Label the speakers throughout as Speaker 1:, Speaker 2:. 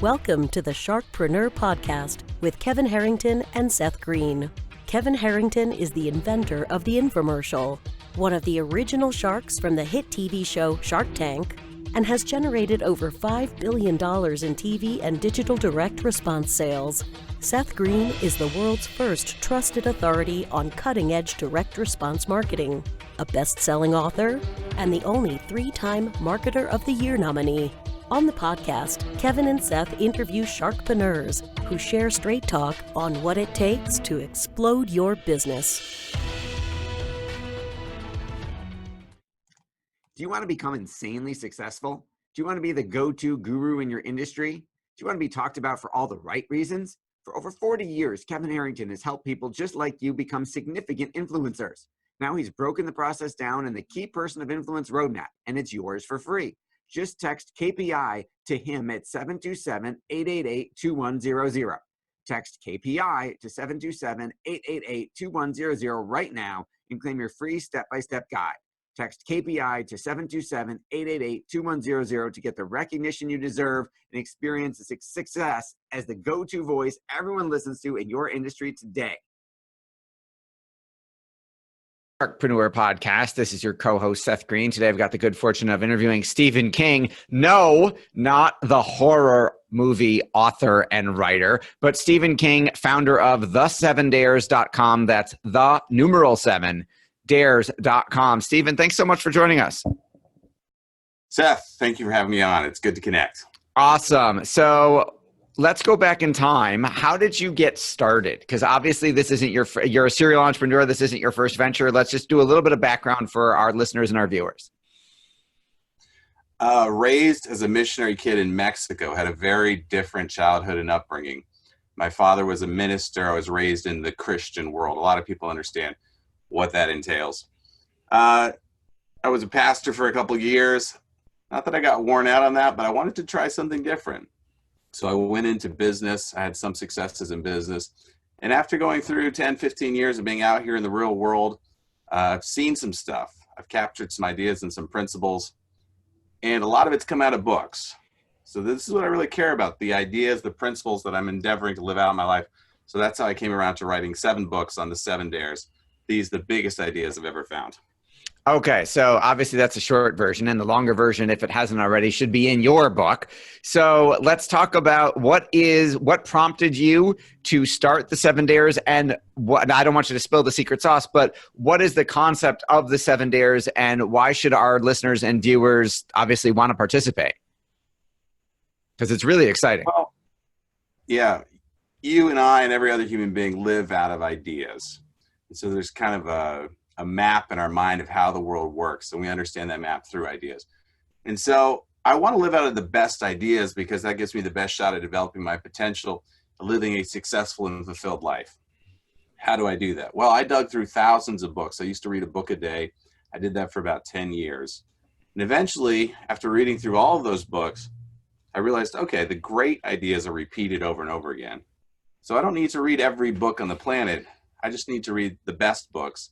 Speaker 1: Welcome to the Sharkpreneur podcast with Kevin Harrington and Seth Green. Kevin Harrington is the inventor of the infomercial, one of the original sharks from the hit TV show Shark Tank, and has generated over $5 billion in TV and digital direct response sales. Seth Green is the world's first trusted authority on cutting-edge direct response marketing, a best-selling author, and the only 3-time Marketer of the Year nominee. On the podcast, Kevin and Seth interview sharkpreneurs who share straight talk on what it takes to explode your business.
Speaker 2: Do you want to become insanely successful? Do you want to be the go-to guru in your industry? Do you want to be talked about for all the right reasons? For over 40 years, Kevin Harrington has helped people just like you become significant influencers. Now he's broken the process down in the Key Person of Influence roadmap, and it's yours for free. Just text KPI to him at 727-888-2100. Text KPI to 727-888-2100 right now and claim your free step-by-step guide. Text KPI to 727-888-2100 to get the recognition you deserve and experience the success as the go-to voice everyone listens to in your industry today.
Speaker 3: Sharkpreneur podcast. This is your co-host, Seth Green. Today, I've got the good fortune of interviewing Stephen King. No, not the horror movie author and writer, but Stephen King, founder of the7dares.com. That's the numeral 7 dares.com. Stephen, thanks so much for joining us.
Speaker 4: Seth, thank you for having me on. It's good to connect.
Speaker 3: Awesome. So let's go back in time. How did you get started? Because obviously this isn't you're a serial entrepreneur. This isn't your first venture. Let's just do a little bit of background for our listeners and our viewers.
Speaker 4: Raised as a missionary kid in Mexico, had a very different childhood and upbringing. My father was a minister. I was raised in the Christian world. A lot of people understand what that entails. I was a pastor for a couple of years. Not that I got worn out on that, but I wanted to try something different. So I went into business. I had some successes in business. And after going through 10, 15 years of being out here in the real world, I've seen some stuff. I've captured some ideas and some principles. And a lot of it's come out of books. So this is what I really care about, the ideas, the principles that I'm endeavoring to live out in my life. So that's how I came around to writing 7 books on the 7 dares. These are the biggest ideas I've ever found.
Speaker 3: Okay, so obviously that's a short version, and the longer version, if it hasn't already, should be in your book. So let's talk about what prompted you to start the 7 dares, and what, I don't want you to spill the secret sauce, but what is the concept of the 7 dares, and why should our listeners and viewers obviously want to participate? Because it's really exciting.
Speaker 4: Well, yeah, you and I and every other human being live out of ideas. And so there's kind of a map in our mind of how the world works, and we understand that map through ideas. And so I want to live out of the best ideas because that gives me the best shot at developing my potential, living a successful and fulfilled life. How do I do that? Well, I dug through thousands of books. I used to read a book a day. I did that for about 10 years. And eventually, after reading through all of those books, I realized, okay, the great ideas are repeated over and over again. So I don't need to read every book on the planet. I just need to read the best books.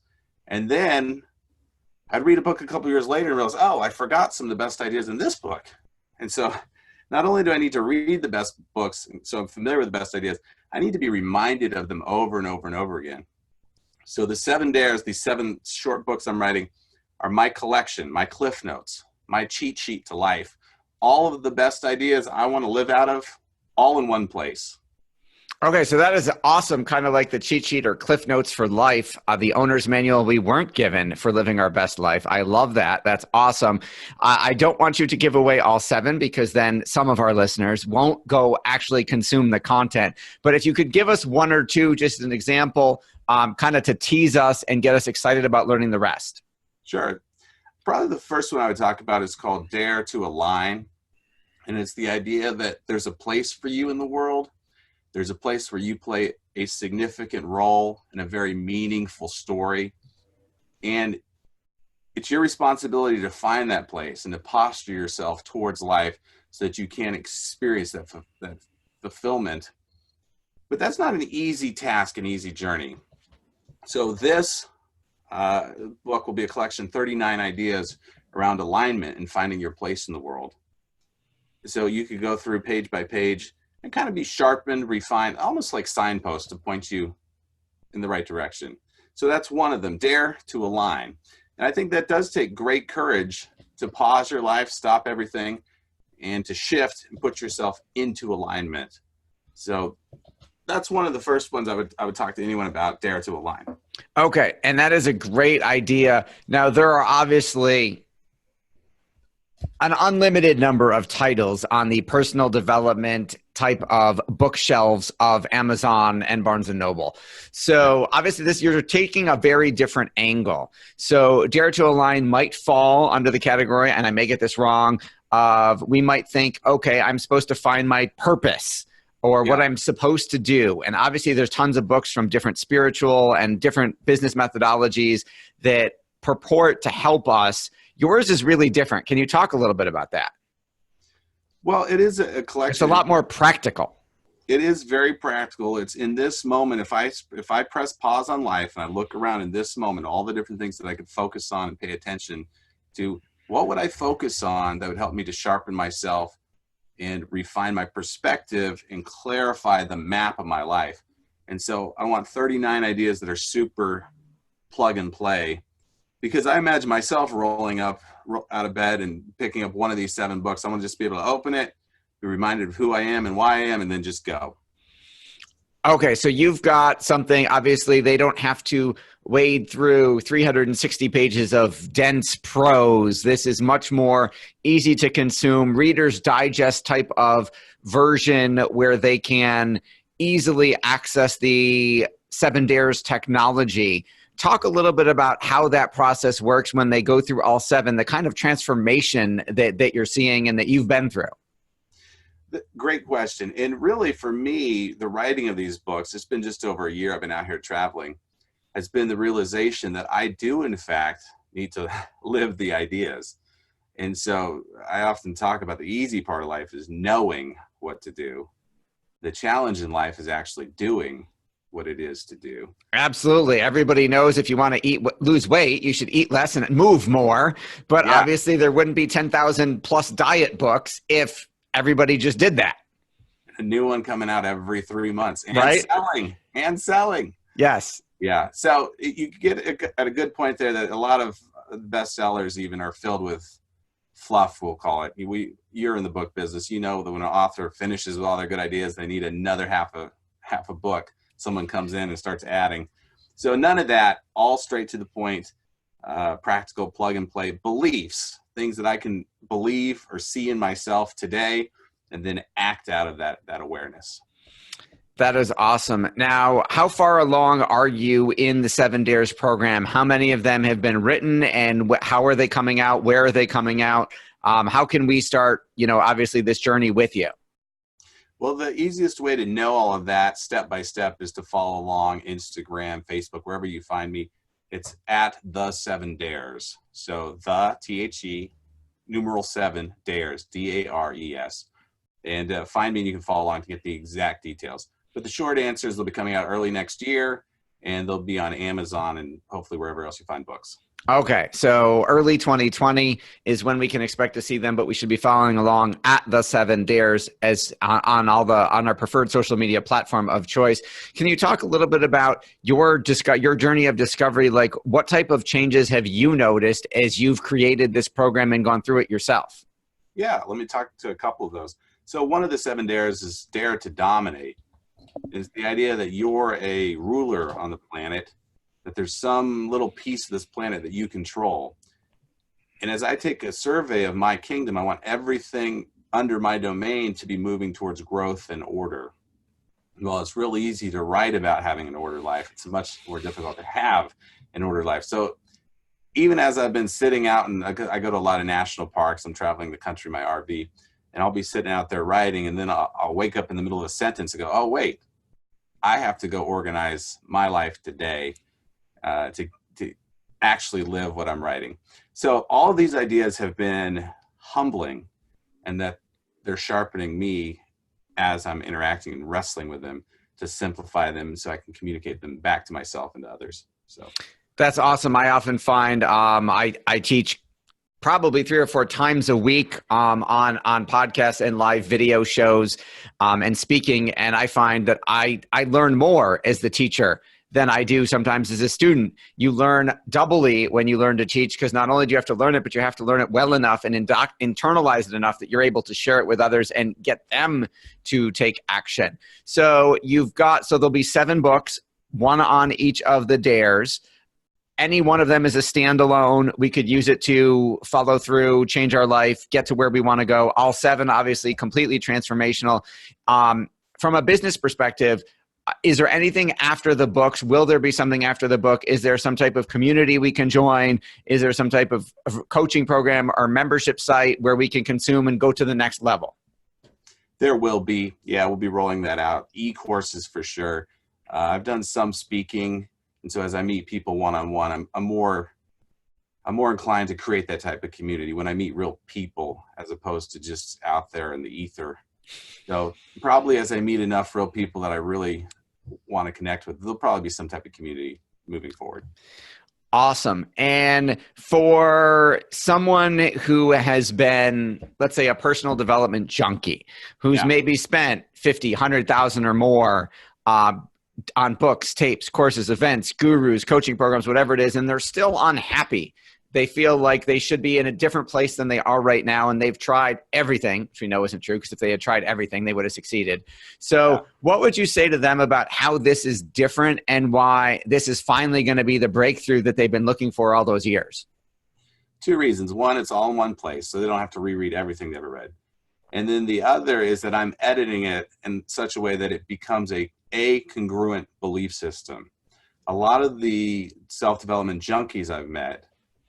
Speaker 4: And then I'd read a book a couple years later and realize, oh, I forgot some of the best ideas in this book. And so not only do I need to read the best books, so I'm familiar with the best ideas, I need to be reminded of them over and over and over again. So the 7 dares, these 7 short books I'm writing, are my collection, my cliff notes, my cheat sheet to life. All of the best ideas I want to live out of, all in one place.
Speaker 3: Okay, so that is awesome, kind of like the cheat sheet or cliff notes for life, the owner's manual we weren't given for living our best life. I love that. That's awesome. I don't want you to give away all 7 because then some of our listeners won't go actually consume the content. But if you could give us 1 or 2, just an example, kind of to tease us and get us excited about learning the rest.
Speaker 4: Sure. Probably the first one I would talk about is called Dare to Align. And it's the idea that there's a place for you in the world. There's a place where you play a significant role in a very meaningful story. And it's your responsibility to find that place and to posture yourself towards life so that you can experience that fulfillment. But that's not an easy task, an easy journey. So this book will be a collection, 39 ideas around alignment and finding your place in the world. So you could go through page by page and kind of be sharpened, refined, almost like signposts to point you in the right direction. So that's one of them, dare to align. And I think that does take great courage to pause your life, stop everything, and to shift and put yourself into alignment. So that's one of the first ones I would talk to anyone about, dare to align.
Speaker 3: Okay, and that is a great idea. Now, there are obviously an unlimited number of titles on the personal development type of bookshelves of Amazon and Barnes & Noble. So obviously this you're taking a very different angle. So Dare to Align might fall under the category, and I may get this wrong, of we might think, okay, I'm supposed to find my purpose or what I'm supposed to do. And obviously there's tons of books from different spiritual and different business methodologies that purport to help us. Yours is really different. Can you talk a little bit about that?
Speaker 4: Well, it is a collection.
Speaker 3: It's a lot more practical.
Speaker 4: It is very practical. It's in this moment. If I press pause on life and I look around in this moment, all the different things that I could focus on and pay attention to, what would I focus on that would help me to sharpen myself and refine my perspective and clarify the map of my life? And so I want 39 ideas that are super plug and play, because I imagine myself rolling up out of bed and picking up one of these 7 books. I want to just be able to open it, be reminded of who I am and why I am, and then just go.
Speaker 3: Okay, so you've got something, obviously they don't have to wade through 360 pages of dense prose. This is much more easy to consume, Reader's Digest type of version where they can easily access the 7 Dares technology. Talk a little bit about how that process works when they go through all 7, the kind of transformation that you're seeing and that you've been through.
Speaker 4: Great question. And really for me, the writing of these books, it's been just over a year I've been out here traveling, has been the realization that I do in fact need to live the ideas. And so I often talk about the easy part of life is knowing what to do. The challenge in life is actually doing what it is to do.
Speaker 3: Absolutely. Everybody knows if you want to lose weight, you should eat less and move more. But obviously there wouldn't be 10,000 plus diet books if everybody just did that.
Speaker 4: A new one coming out every 3 months and selling. Yes. Yeah. So you get at a good point there that a lot of bestsellers even are filled with fluff, we'll call it. You're in the book business. You know that when an author finishes with all their good ideas, they need another half a book. Someone comes in and starts adding. So none of that, all straight to the point, practical plug and play beliefs, things that I can believe or see in myself today and then act out of that awareness.
Speaker 3: That is awesome. Now, how far along are you in the 7 Dares program? How many of them have been written and how are they coming out? Where are they coming out? How can we start, obviously this journey with you?
Speaker 4: Well, the easiest way to know all of that step by step is to follow along Instagram, Facebook, wherever you find me. It's at the 7 Dares. So the THE numeral 7 Dares, DARES. And find me and you can follow along to get the exact details. But the short answer is they'll be coming out early next year and they'll be on Amazon and hopefully wherever else you find books.
Speaker 3: Okay, so early 2020 is when we can expect to see them, but we should be following along at the 7 Dares as on our preferred social media platform of choice. Can you talk a little bit about your journey of discovery? Like, what type of changes have you noticed as you've created this program and gone through it yourself?
Speaker 4: Yeah, let me talk to a couple of those. So one of the 7 Dares is dare to dominate. Is the idea that you're a ruler on the planet, that there's some little piece of this planet that you control. And as I take a survey of my kingdom, I want everything under my domain to be moving towards growth and order. Well, it's real easy to write about having an ordered life. It's much more difficult to have an ordered life. So even as I've been sitting out, and I go to a lot of national parks, I'm traveling the country in my RV, and I'll be sitting out there writing, and then I'll wake up in the middle of a sentence and go, oh, wait, I have to go organize my life today to actually live what I'm writing. So all of these ideas have been humbling, and that they're sharpening me as I'm interacting and wrestling with them to simplify them so I can communicate them back to myself and to others. So
Speaker 3: that's awesome. I often find I teach probably 3 or 4 times a week on podcasts and live video shows and speaking. And I find that I learn more as the teacher than I do sometimes as a student. You learn doubly when you learn to teach, because not only do you have to learn it, but you have to learn it well enough and internalize it enough that you're able to share it with others and get them to take action. So there'll be 7 books, 1 on each of the dares. Any one of them is a standalone. We could use it to follow through, change our life, get to where we want to go. All 7, obviously, completely transformational. From a business perspective, is there anything after the books? Will there be something after the book? Is there some type of community we can join? Is there some type of coaching program or membership site where we can consume and go to the next level?
Speaker 4: There will be. Yeah, we'll be rolling that out. E-courses for sure. I've done some speaking. And so as I meet people one-on-one, I'm more inclined to create that type of community when I meet real people as opposed to just out there in the ether. So probably as I meet enough real people that I really want to connect with, there'll probably be some type of community moving forward.
Speaker 3: Awesome. And for someone who has been, let's say, a personal development junkie, who's maybe spent 50, 100,000 or more on books, tapes, courses, events, gurus, coaching programs, whatever it is, and they're still unhappy. They feel like they should be in a different place than they are right now, and they've tried everything, which we know isn't true, because if they had tried everything, they would have succeeded. So what would you say to them about how this is different and why this is finally going to be the breakthrough that they've been looking for all those years?
Speaker 4: 2 reasons. One, it's all in one place, so they don't have to reread everything they ever read. And then the other is that I'm editing it in such a way that it becomes a congruent belief system. A lot of the self-development junkies I've met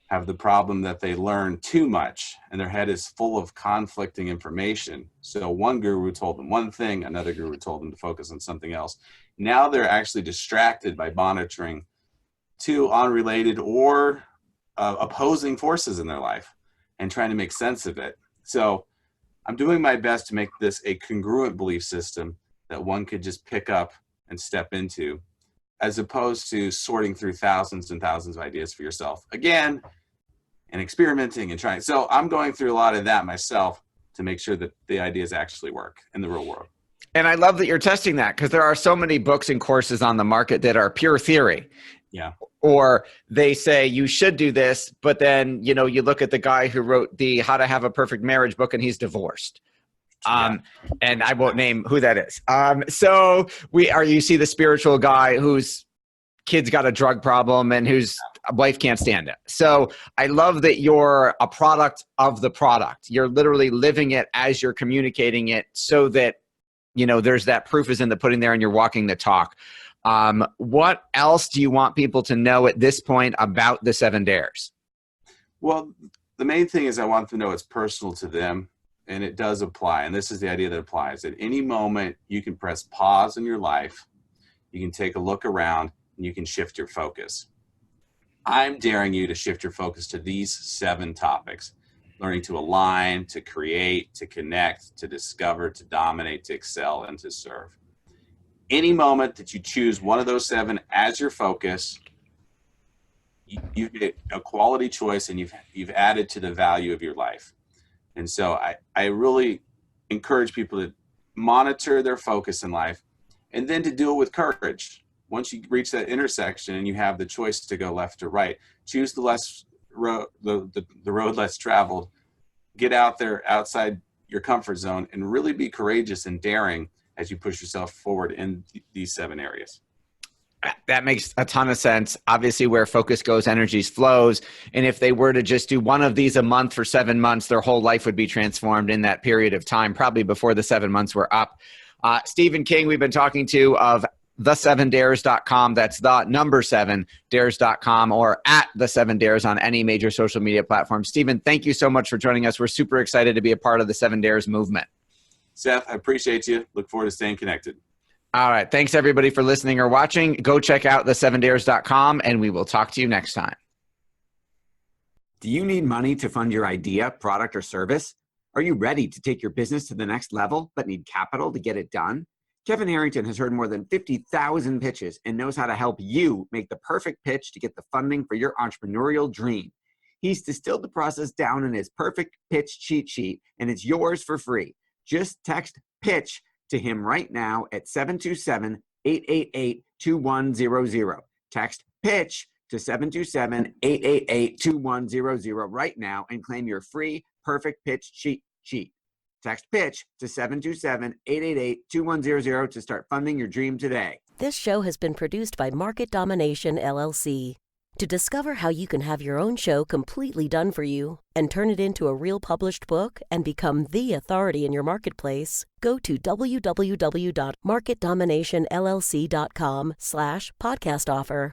Speaker 4: have the problem that they learn too much and their head is full of conflicting information. So one guru told them one thing, another guru told them to focus on something else. Now they're actually distracted by monitoring 2 unrelated or opposing forces in their life and trying to make sense of it. So I'm doing my best to make this a congruent belief system that one could just pick up and step into, as opposed to sorting through thousands and thousands of ideas for yourself again and experimenting and trying. So I'm going through a lot of that myself to make sure that the ideas actually work in the real world.
Speaker 3: And I love that you're testing that, because there are so many books and courses on the market that are pure theory.
Speaker 4: Yeah.
Speaker 3: Or they say you should do this, but then, you look at the guy who wrote the How to Have a Perfect Marriage book and he's divorced. And I won't name who that is. So you see the spiritual guy whose kid's got a drug problem and whose wife can't stand it. So I love that you're a product of the product. You're literally living it as you're communicating it, so that, there's that proof is in the pudding there and you're walking the talk. What else do you want people to know at this point about the 7 Dares?
Speaker 4: Well, the main thing is I want them to know it's personal to them. And it does apply. And this is the idea that applies. At any moment, you can press pause in your life. You can take a look around and you can shift your focus. I'm daring you to shift your focus to these 7 topics: learning to align, to create, to connect, to discover, to dominate, to excel, and to serve. Any moment that you choose one of those 7 as your focus, you get a quality choice, and you've added to the value of your life. And so I really encourage people to monitor their focus in life, and then to do it with courage. Once you reach that intersection and you have the choice to go left or right, choose the road less traveled. Get out there outside your comfort zone and really be courageous and daring as you push yourself forward in these 7 areas.
Speaker 3: That makes a ton of sense. Obviously, where focus goes, energy flows. And if they were to just do one of these a month for 7 months, their whole life would be transformed in that period of time, probably before the 7 months were up. Stephen King, we've been talking to, of the7dares.com. That's the number 7 dares.com, or at the7dares on any major social media platform. Stephen, thank you so much for joining us. We're super excited to be a part of the 7 Dares movement.
Speaker 4: Seth, I appreciate you. Look forward to staying connected.
Speaker 3: All right. Thanks, everybody, for listening or watching. Go check out the7dares.com, and we will talk to you next time.
Speaker 2: Do you need money to fund your idea, product, or service? Are you ready to take your business to the next level but need capital to get it done? Kevin Harrington has heard more than 50,000 pitches and knows how to help you make the perfect pitch to get the funding for your entrepreneurial dream. He's distilled the process down in his perfect pitch cheat sheet, and it's yours for free. Just text PITCH to him right now at 727-888-2100. Text PITCH to 727-888-2100 right now and claim your free perfect pitch cheat sheet. Text PITCH to 727-888-2100 to start funding your dream today.
Speaker 1: This show has been produced by Market Domination, LLC. To discover how you can have your own show completely done for you and turn it into a real published book and become the authority in your marketplace, go to www.marketdominationllc.com/podcast offer.